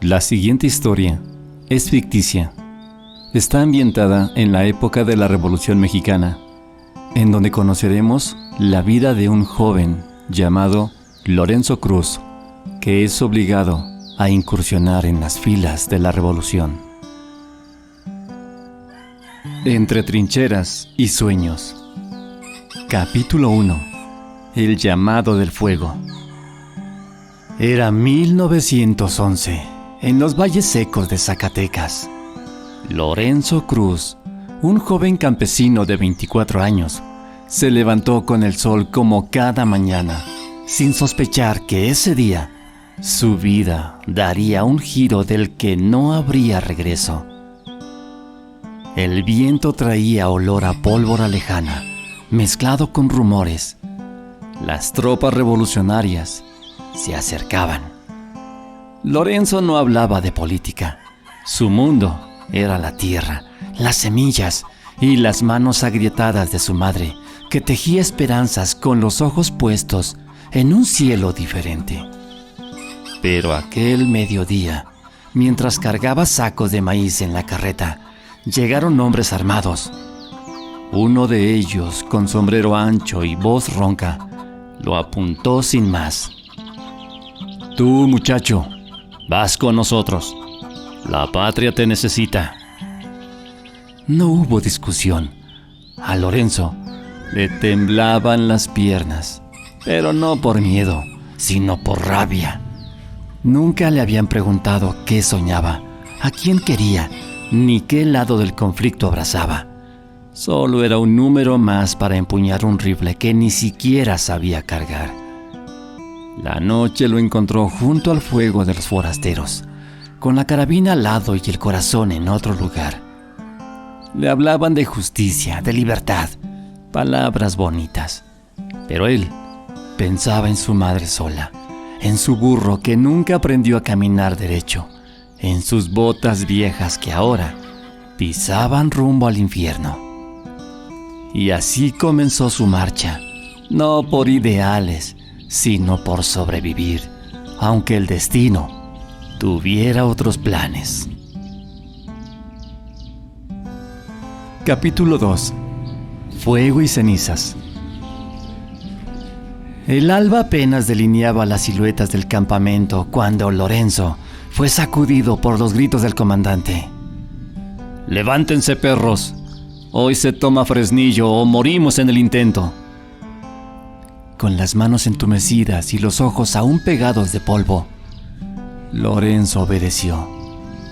La siguiente historia es ficticia. Está ambientada en la época de la Revolución Mexicana, en donde conoceremos la vida de un joven llamado Lorenzo Cruz, que es obligado a incursionar en las filas de la revolución. Entre trincheras y sueños. Capítulo 1. El llamado del fuego. Era 1911, en los valles secos de Zacatecas. Lorenzo Cruz, un joven campesino de 24 años, se levantó con el sol como cada mañana, sin sospechar que ese día su vida daría un giro del que no habría regreso. El viento traía olor a pólvora lejana, mezclado con rumores. Las tropas revolucionarias se acercaban. Lorenzo no hablaba de política. Su mundo era la tierra, las semillas y las manos agrietadas de su madre, que tejía esperanzas con los ojos puestos en un cielo diferente. Pero aquel mediodía, mientras cargaba sacos de maíz en la carreta, llegaron hombres armados. Uno de ellos, con sombrero ancho y voz ronca, lo apuntó sin más. «Tú, muchacho, vas con nosotros. La patria te necesita». No hubo discusión. A Lorenzo le temblaban las piernas, pero no por miedo, sino por rabia. Nunca le habían preguntado qué soñaba, a quién quería, ni qué lado del conflicto abrazaba. Solo era un número más para empuñar un rifle que ni siquiera sabía cargar. La noche lo encontró junto al fuego de los forasteros, con la carabina al lado y el corazón en otro lugar. Le hablaban de justicia, de libertad, palabras bonitas. Pero él pensaba en su madre sola, en su burro que nunca aprendió a caminar derecho, en sus botas viejas que ahora pisaban rumbo al infierno. Y así comenzó su marcha, no por ideales, sino por sobrevivir, aunque el destino tuviera otros planes. Capítulo 2. Fuego y cenizas. El alba apenas delineaba las siluetas del campamento cuando Lorenzo fue sacudido por los gritos del comandante. «Levántense, perros. Hoy se toma Fresnillo o morimos en el intento». Con las manos entumecidas y los ojos aún pegados de polvo, Lorenzo obedeció.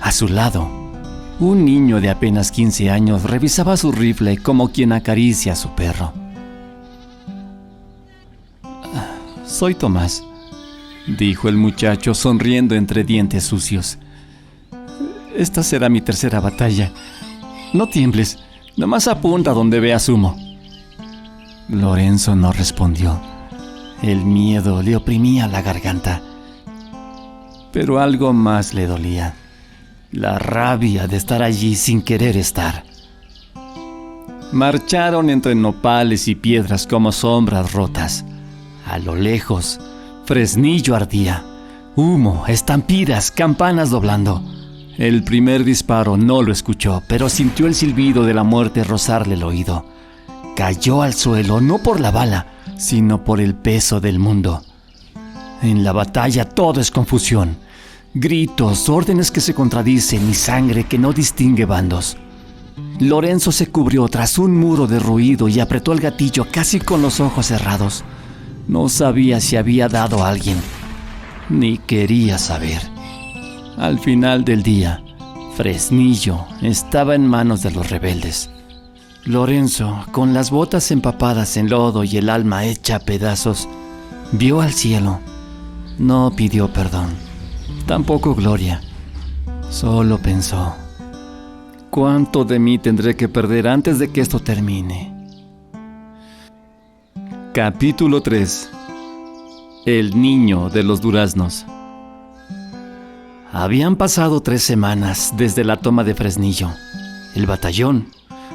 A su lado, un niño de apenas 15 años revisaba su rifle como quien acaricia a su perro. «Soy Tomás», dijo el muchacho sonriendo entre dientes sucios. «Esta será mi tercera batalla. No tiembles, nomás apunta donde veas humo». Lorenzo no respondió. El miedo le oprimía la garganta. Pero algo más le dolía: la rabia de estar allí sin querer estar. Marcharon entre nopales y piedras como sombras rotas. A lo lejos, Fresnillo ardía. Humo, estampidas, campanas doblando. El primer disparo no lo escuchó, pero sintió el silbido de la muerte rozarle el oído. Cayó al suelo, no por la bala, sino por el peso del mundo. En la batalla todo es confusión. Gritos, órdenes que se contradicen y sangre que no distingue bandos. Lorenzo se cubrió tras un muro de ruido y apretó el gatillo casi con los ojos cerrados. No sabía si había dado a alguien, ni quería saber. Al final del día, Fresnillo estaba en manos de los rebeldes. Lorenzo, con las botas empapadas en lodo y el alma hecha a pedazos, vio al cielo. No pidió perdón, tampoco gloria. Solo pensó: ¿cuánto de mí tendré que perder antes de que esto termine? Capítulo 3. El niño de los duraznos. Habían pasado 3 semanas desde la toma de Fresnillo. El batallón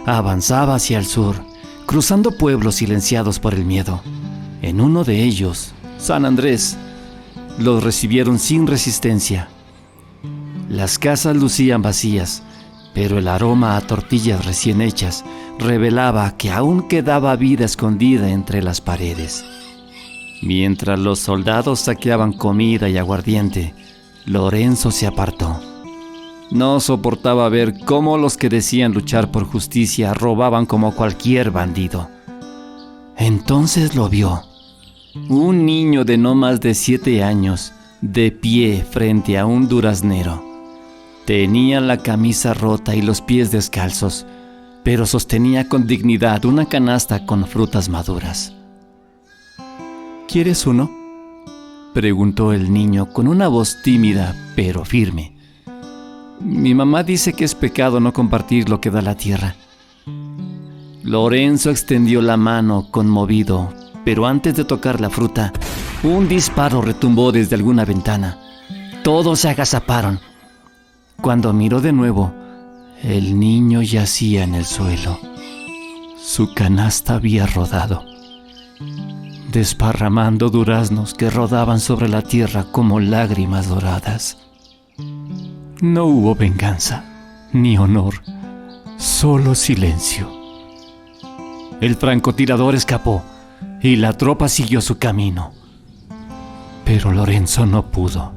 avanzaba hacia el sur, cruzando pueblos silenciados por el miedo. En uno de ellos, San Andrés, los recibieron sin resistencia. Las casas lucían vacías, pero el aroma a tortillas recién hechas revelaba que aún quedaba vida escondida entre las paredes. Mientras los soldados saqueaban comida y aguardiente, Lorenzo se apartó. No soportaba ver cómo los que decían luchar por justicia robaban como cualquier bandido. Entonces lo vio. Un niño de no más de 7 años, de pie frente a un duraznero. Tenía la camisa rota y los pies descalzos, pero sostenía con dignidad una canasta con frutas maduras. ¿Quieres uno?, preguntó el niño con una voz tímida pero firme. Mi mamá dice que es pecado no compartir lo que da la tierra. Lorenzo extendió la mano conmovido, pero antes de tocar la fruta, un disparo retumbó desde alguna ventana. Todos se agazaparon. Cuando miró de nuevo, el niño yacía en el suelo. Su canasta había rodado, desparramando duraznos que rodaban sobre la tierra como lágrimas doradas. No hubo venganza, ni honor, solo silencio. El francotirador escapó y la tropa siguió su camino. Pero Lorenzo no pudo.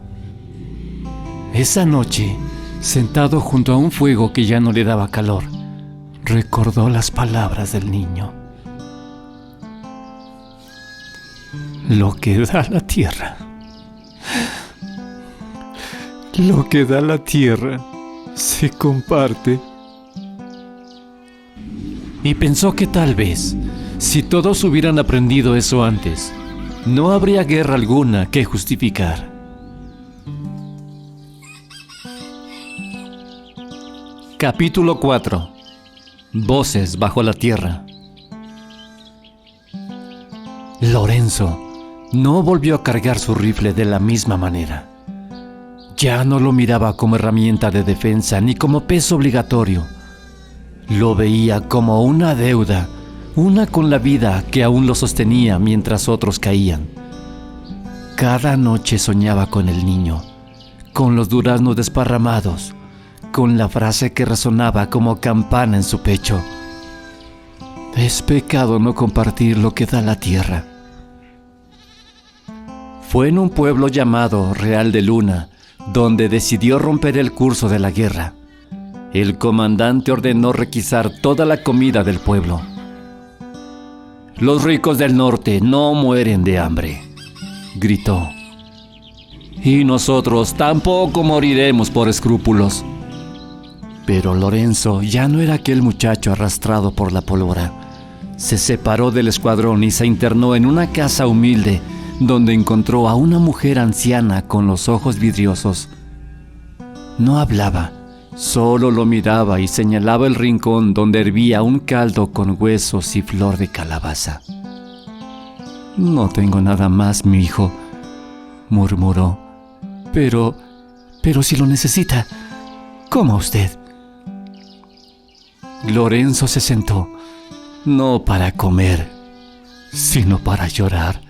Esa noche, sentado junto a un fuego que ya no le daba calor, recordó las palabras del niño. Lo que da la tierra, lo que da la tierra se comparte. Y pensó que tal vez, si todos hubieran aprendido eso antes, no habría guerra alguna que justificar. Capítulo 4. Voces bajo la tierra. Lorenzo no volvió a cargar su rifle de la misma manera. Ya no lo miraba como herramienta de defensa ni como peso obligatorio. Lo veía como una deuda, una con la vida que aún lo sostenía mientras otros caían. Cada noche soñaba con el niño, con los duraznos desparramados, con la frase que resonaba como campana en su pecho. Es pecado no compartir lo que da la tierra. Fue en un pueblo llamado Real de Luna, donde decidió romper el curso de la guerra. El comandante ordenó requisar toda la comida del pueblo. Los ricos del norte no mueren de hambre, gritó. Y nosotros tampoco moriremos por escrúpulos. Pero Lorenzo ya no era aquel muchacho arrastrado por la pólvora. Se separó del escuadrón y se internó en una casa humilde, donde encontró a una mujer anciana con los ojos vidriosos. No hablaba, solo lo miraba y señalaba el rincón donde hervía un caldo con huesos y flor de calabaza. No tengo nada más, mi hijo, murmuró. Pero si lo necesita, coma usted. Lorenzo se sentó, no para comer, sino para llorar.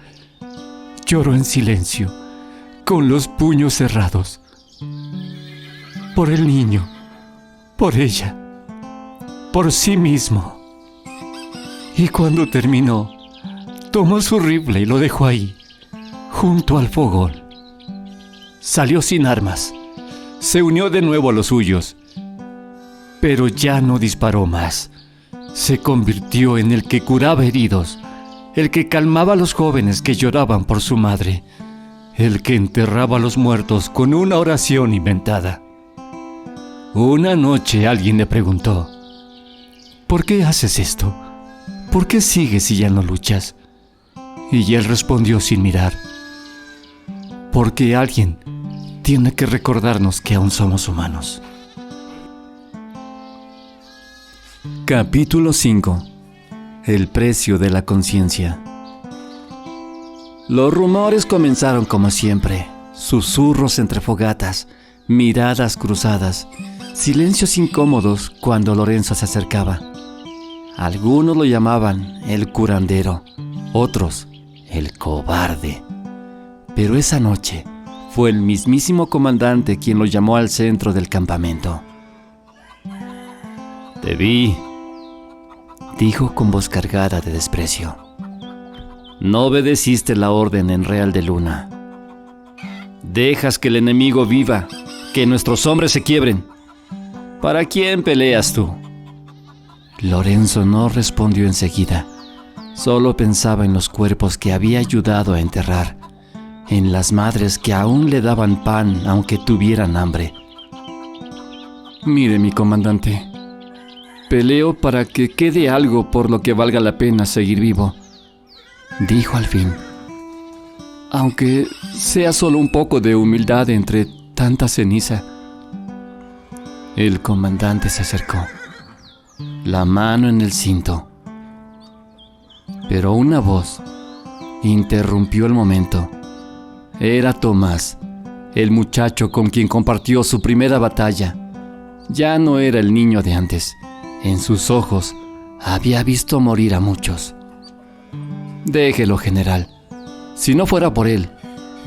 Lloró en silencio, con los puños cerrados. Por el niño, por ella, por sí mismo. Y cuando terminó, tomó su rifle y lo dejó ahí, junto al fogón. Salió sin armas, se unió de nuevo a los suyos, pero ya no disparó más. Se convirtió en el que curaba heridos, el que calmaba a los jóvenes que lloraban por su madre, el que enterraba a los muertos con una oración inventada. Una noche alguien le preguntó: ¿por qué haces esto? ¿Por qué sigues si ya no luchas? Y él respondió sin mirar: porque alguien tiene que recordarnos que aún somos humanos. Capítulo 5. El precio de la conciencia. Los rumores comenzaron como siempre: susurros entre fogatas, miradas cruzadas, silencios incómodos cuando Lorenzo se acercaba. Algunos lo llamaban el curandero, otros el cobarde. Pero esa noche fue el mismísimo comandante quien lo llamó al centro del campamento. «Te vi», dijo con voz cargada de desprecio. «No obedeciste la orden en Real de Luna. Dejas que el enemigo viva, que nuestros hombres se quiebren. ¿Para quién peleas tú?» Lorenzo no respondió enseguida. Solo pensaba en los cuerpos que había ayudado a enterrar, en las madres que aún le daban pan aunque tuvieran hambre. «Mire, mi comandante, peleo para que quede algo por lo que valga la pena seguir vivo», dijo al fin. «Aunque sea solo un poco de humildad entre tanta ceniza». El comandante se acercó, la mano en el cinto. Pero una voz interrumpió el momento. Era Tomás, el muchacho con quien compartió su primera batalla. Ya no era el niño de antes. En sus ojos había visto morir a muchos. «Déjelo, general. Si no fuera por él,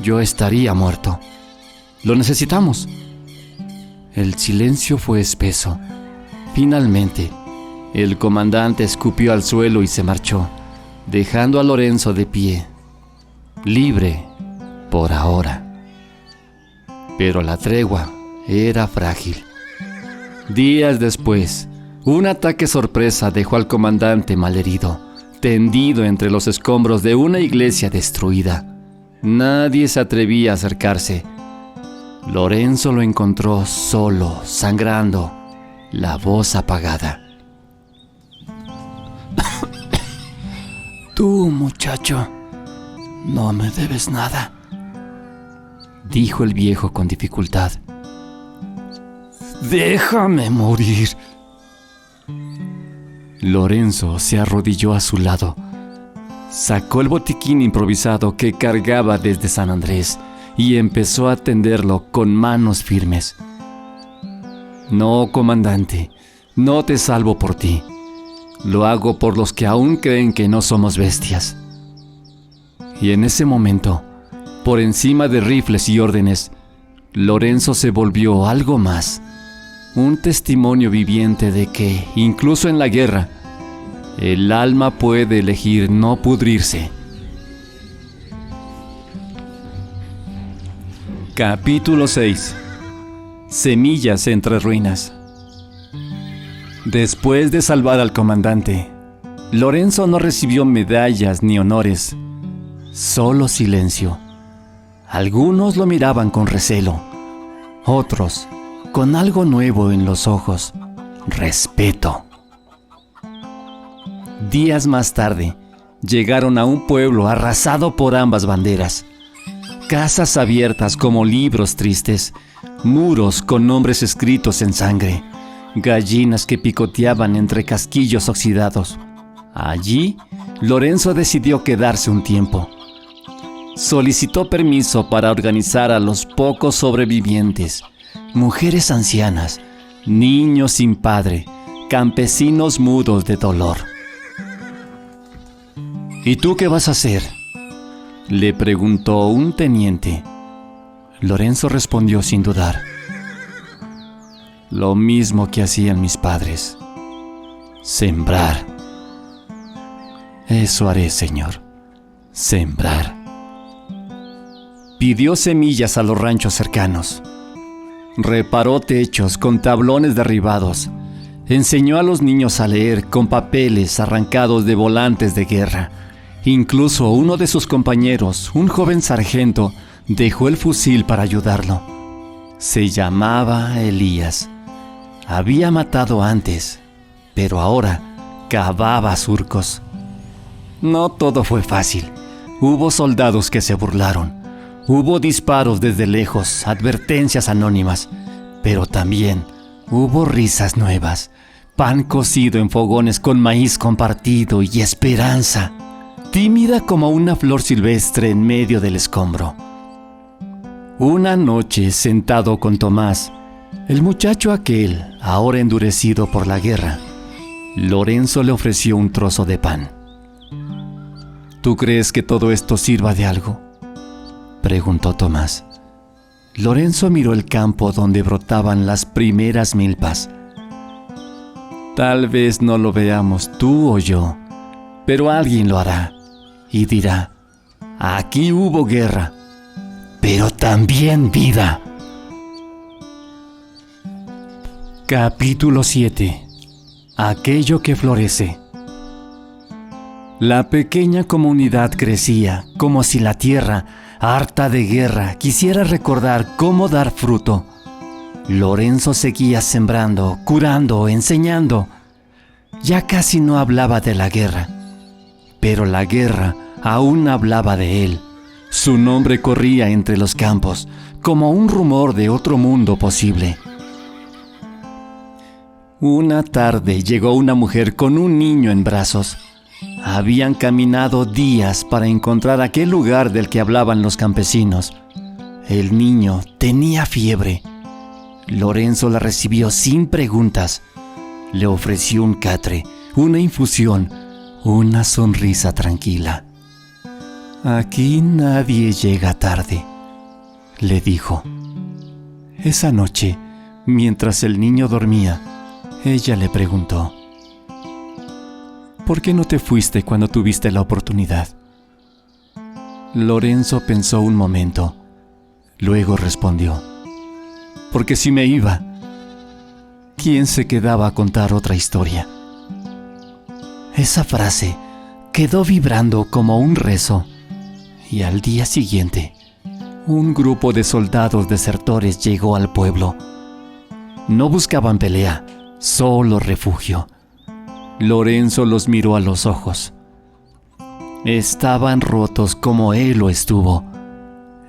yo estaría muerto. Lo necesitamos». El silencio fue espeso. Finalmente, el comandante escupió al suelo y se marchó, dejando a Lorenzo de pie, libre por ahora. Pero la tregua era frágil. Días después, un ataque sorpresa dejó al comandante malherido, tendido entre los escombros de una iglesia destruida. Nadie se atrevía a acercarse. Lorenzo lo encontró solo, sangrando, la voz apagada. «Tú, muchacho, no me debes nada», dijo el viejo con dificultad. «Déjame morir». Lorenzo se arrodilló a su lado. Sacó el botiquín improvisado que cargaba desde San Andrés y empezó a tenderlo con manos firmes. «No, comandante, no te salvo por ti. Lo hago por los que aún creen que no somos bestias». Y en ese momento, por encima de rifles y órdenes, Lorenzo se volvió algo más, un testimonio viviente de que, incluso en la guerra, el alma puede elegir no pudrirse. Capítulo 6. Semillas entre ruinas. Después de salvar al comandante, Lorenzo no recibió medallas ni honores, solo silencio. Algunos lo miraban con recelo, otros con algo nuevo en los ojos: respeto. Días más tarde, llegaron a un pueblo arrasado por ambas banderas. Casas abiertas como libros tristes, muros con nombres escritos en sangre, gallinas que picoteaban entre casquillos oxidados. Allí, Lorenzo decidió quedarse un tiempo. Solicitó permiso para organizar a los pocos sobrevivientes, mujeres ancianas, niños sin padre, campesinos mudos de dolor. «¿Y tú qué vas a hacer?», le preguntó un teniente. Lorenzo respondió sin dudar: «Lo mismo que hacían mis padres, sembrar». «Eso haré, señor, sembrar». Pidió semillas a los ranchos cercanos. Reparó techos con tablones derribados. Enseñó a los niños a leer con papeles arrancados de volantes de guerra. Incluso uno de sus compañeros, un joven sargento, dejó el fusil para ayudarlo. Se llamaba Elías. Había matado antes, pero ahora cavaba surcos. No todo fue fácil. Hubo soldados que se burlaron. Hubo disparos desde lejos, advertencias anónimas, pero también hubo risas nuevas, pan cocido en fogones con maíz compartido y esperanza, tímida como una flor silvestre en medio del escombro. Una noche, sentado con Tomás, el muchacho aquel, ahora endurecido por la guerra, Lorenzo le ofreció un trozo de pan. «¿Tú crees que todo esto sirva de algo?», preguntó Tomás. Lorenzo miró el campo donde brotaban las primeras milpas. Tal vez no lo veamos tú o yo, pero alguien lo hará y dirá: aquí hubo guerra, pero también vida. Capítulo 7. Aquello que florece. La pequeña comunidad crecía como si la tierra, harta de guerra, quisiera recordar cómo dar fruto. Lorenzo seguía sembrando, curando, enseñando. Ya casi no hablaba de la guerra, pero la guerra aún hablaba de él. Su nombre corría entre los campos como un rumor de otro mundo posible. Una tarde llegó una mujer con un niño en brazos. Habían caminado días para encontrar aquel lugar del que hablaban los campesinos. El niño tenía fiebre. Lorenzo la recibió sin preguntas. Le ofreció un catre, una infusión, una sonrisa tranquila. Aquí nadie llega tarde, le dijo. Esa noche, mientras el niño dormía, ella le preguntó: ¿por qué no te fuiste cuando tuviste la oportunidad? Lorenzo pensó un momento. Luego respondió: porque si me iba, ¿quién se quedaba a contar otra historia? Esa frase quedó vibrando como un rezo, y al día siguiente, un grupo de soldados desertores llegó al pueblo. No buscaban pelea, solo refugio. Lorenzo los miró a los ojos. Estaban rotos como él lo estuvo.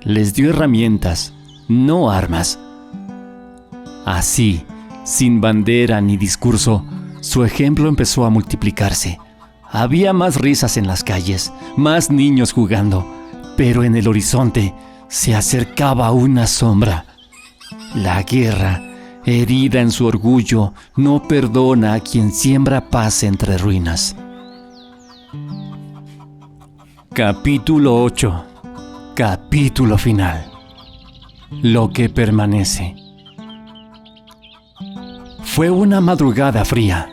Les dio herramientas, no armas. Así, sin bandera ni discurso, su ejemplo empezó a multiplicarse. Había más risas en las calles, más niños jugando, pero en el horizonte se acercaba una sombra. La guerra, herida en su orgullo, no perdona a quien siembra paz entre ruinas. Capítulo 8. Capítulo final. Lo que permanece. Fue una madrugada fría,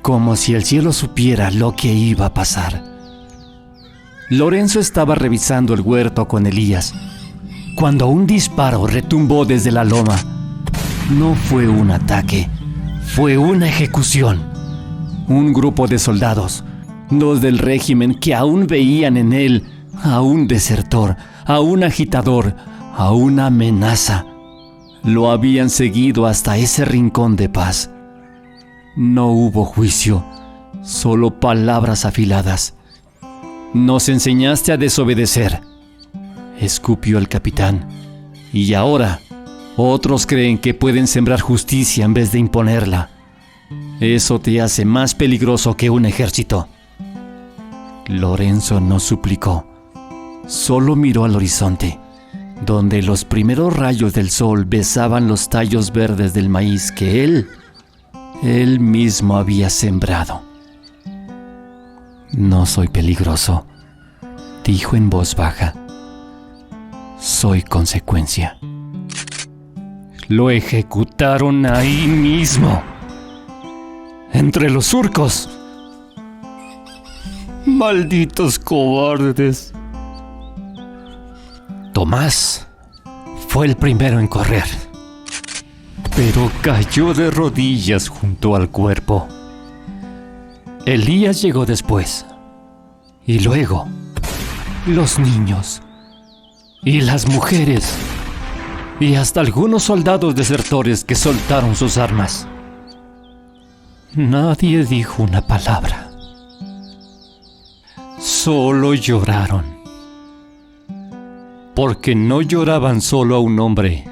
como si el cielo supiera lo que iba a pasar. Lorenzo estaba revisando el huerto con Elías, cuando un disparo retumbó desde la loma. No fue un ataque, fue una ejecución. Un grupo de soldados, los del régimen que aún veían en él a un desertor, a un agitador, a una amenaza, lo habían seguido hasta ese rincón de paz. No hubo juicio, solo palabras afiladas. Nos enseñaste a desobedecer, escupió el capitán, y ahora otros creen que pueden sembrar justicia en vez de imponerla. Eso te hace más peligroso que un ejército. Lorenzo no suplicó, solo miró al horizonte, donde los primeros rayos del sol besaban los tallos verdes del maíz que él mismo había sembrado. No soy peligroso, dijo en voz baja. Soy consecuencia. Lo ejecutaron ahí mismo, entre los surcos. ¡Malditos cobardes! Tomás fue el primero en correr, pero cayó de rodillas junto al cuerpo. Elías llegó después, y luego los niños y las mujeres, y hasta algunos soldados desertores que soltaron sus armas. Nadie dijo una palabra. Solo lloraron. Porque no lloraban solo a un hombre.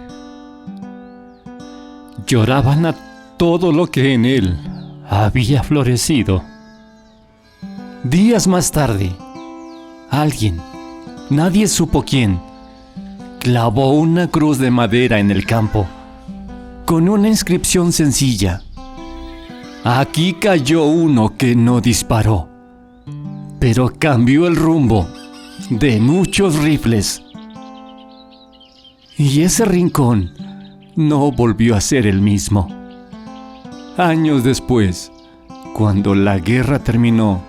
Lloraban a todo lo que en él había florecido. Días más tarde, alguien, nadie supo quién, clavó una cruz de madera en el campo, con una inscripción sencilla. Aquí cayó uno que no disparó, pero cambió el rumbo de muchos rifles. Y ese rincón no volvió a ser el mismo. Años después, cuando la guerra terminó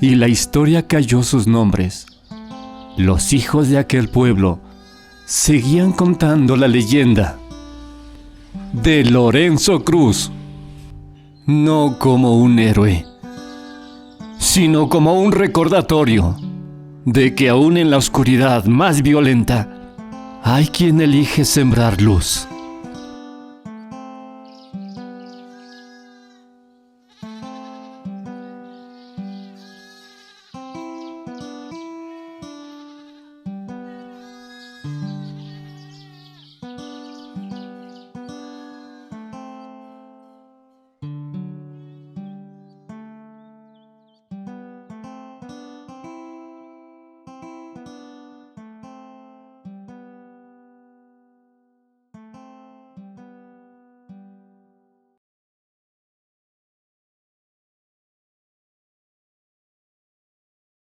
y la historia cayó sus nombres, los hijos de aquel pueblo seguían contando la leyenda de Lorenzo Cruz, no como un héroe, sino como un recordatorio de que aún en la oscuridad más violenta hay quien elige sembrar luz.